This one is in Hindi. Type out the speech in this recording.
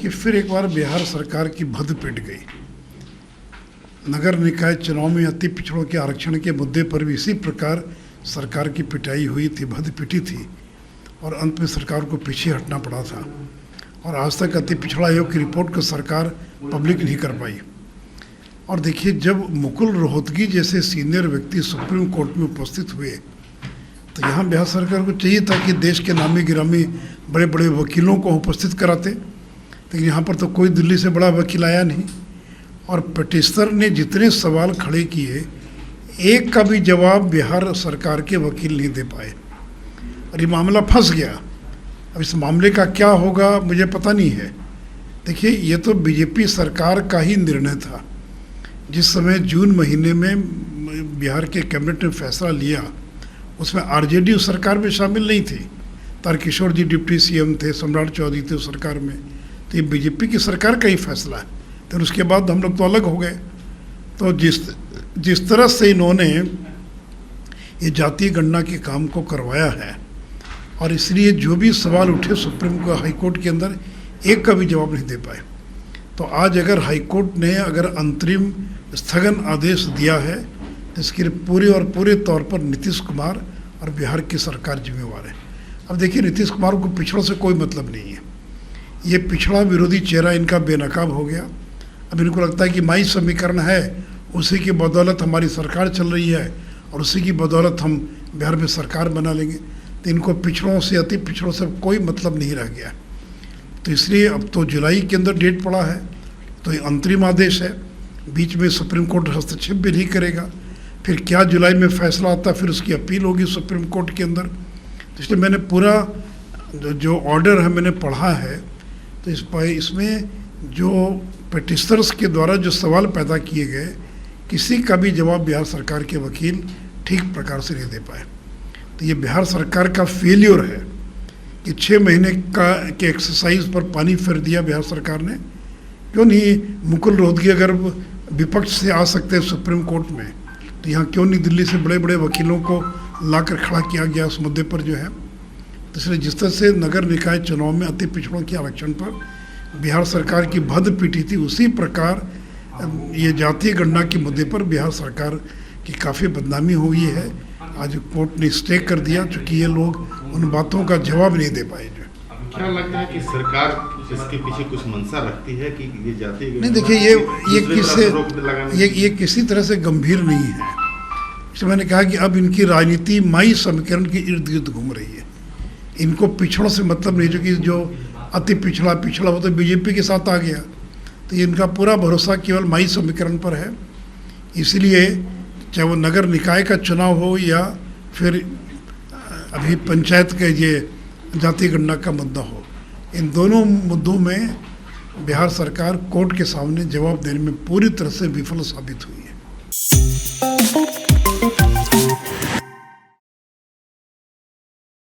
कि फिर एक बार बिहार सरकार की भद्द पिट गई। नगर निकाय चुनाव में अति पिछड़ों के आरक्षण के मुद्दे पर भी इसी प्रकार सरकार की पिटाई हुई थी, भद्द पिटी थी और अंत में सरकार को पीछे हटना पड़ा था। और आज तक अति पिछड़ा आयोग की रिपोर्ट को सरकार पब्लिक नहीं कर पाई। और देखिए, जब मुकुल रोहतगी जैसे सीनियर व्यक्ति सुप्रीम कोर्ट में उपस्थित हुए तो यहाँ बिहार सरकार को चाहिए था कि देश के नामी गिरामी बड़े बड़े वकीलों को उपस्थित कराते, लेकिन यहाँ पर तो कोई दिल्ली से बड़ा वकील आया नहीं। और पिटिशनर ने जितने सवाल खड़े किए, एक का भी जवाब बिहार सरकार के वकील नहीं दे पाए और ये मामला फंस गया। अब इस मामले का क्या होगा मुझे पता नहीं है। देखिए, ये तो बीजेपी सरकार का ही निर्णय था। जिस समय जून महीने में बिहार के कैबिनेट ने फैसला लिया, उसमें आरजेडी उस सरकार में शामिल नहीं थी। तारकिशोर जी डिप्टी सीएम थे, सम्राट चौधरी थे उस सरकार में, तो ये बीजेपी की सरकार का ही फैसला है। तो उसके बाद हम लोग तो अलग हो गए। तो जिस तरह से इन्होंने ये जातीय गणना के काम को करवाया है, और इसलिए जो भी सवाल उठे सुप्रीम हाई कोर्ट के अंदर, एक का भी जवाब नहीं दे पाए। तो आज अगर हाई कोर्ट ने अगर अंतरिम स्थगन आदेश दिया है, तो इसके पूरे तौर पर नीतीश कुमार और बिहार की सरकार जिम्मेवार है। अब देखिए, नीतीश कुमार को पिछड़ों से कोई मतलब नहीं है। ये पिछड़ा विरोधी चेहरा इनका बेनकाब हो गया। अब इनको लगता है कि माई समीकरण है, उसी की बदौलत हमारी सरकार चल रही है और उसी की बदौलत हम बिहार में सरकार बना लेंगे। तो इनको पिछड़ों से, अति पिछड़ों से कोई मतलब नहीं रह गया। तो इसलिए अब तो जुलाई के अंदर डेट पड़ा है, तो ये अंतरिम आदेश है, बीच में सुप्रीम कोर्ट हस्तक्षेप भी नहीं करेगा। फिर क्या जुलाई में फैसला आता, फिर उसकी अपील होगी सुप्रीम कोर्ट के अंदर। तो इसलिए मैंने पूरा जो ऑर्डर है मैंने पढ़ा है, तो इसमें जो पिटिशनर्स के द्वारा जो सवाल पैदा किए गए, किसी का भी जवाब बिहार सरकार के वकील ठीक प्रकार से नहीं दे पाए। तो ये बिहार सरकार का फेलियर है कि 6 महीने के एक्सरसाइज पर पानी फेर दिया बिहार सरकार ने। क्यों नहीं मुकुल रोहतगी अगर विपक्ष से आ सकते हैं सुप्रीम कोर्ट में, तो यहाँ क्यों नहीं दिल्ली से बड़े बड़े वकीलों को लाकर खड़ा किया गया उस मुद्दे पर जो है। तो इसलिए जिस तरह से नगर निकाय चुनाव में अति पिछड़ों के आरक्षण पर बिहार सरकार की भद्द पीटी थी, उसी प्रकार ये जातीय गणना के मुद्दे पर बिहार सरकार की काफ़ी बदनामी हुई है। आज कोर्ट ने स्टे कर दिया, चूँकि ये लोग उन बातों का जवाब नहीं दे पाए। जो क्या लगता है कि सरकार इसके पीछे कुछ मंशा रखती है कि ये जातीय गणना? नहीं, देखिए, ये किसी तरह से गंभीर नहीं है। इसलिए मैंने कहा कि अब इनकी राजनीति माई समीकरण के इर्द गिर्द घूम रही है। इनको पिछड़ों से मतलब नहीं, जो अति पिछड़ा वो तो बीजेपी के साथ आ गया। तो इनका पूरा भरोसा केवल माई समीकरण पर है। इसलिए चाहे वो नगर निकाय का चुनाव हो या फिर अभी पंचायत का ये जातीय गणना का मुद्दा हो, इन दोनों मुद्दों में बिहार सरकार कोर्ट के सामने जवाब देने में पूरी तरह से विफल साबित हुई है।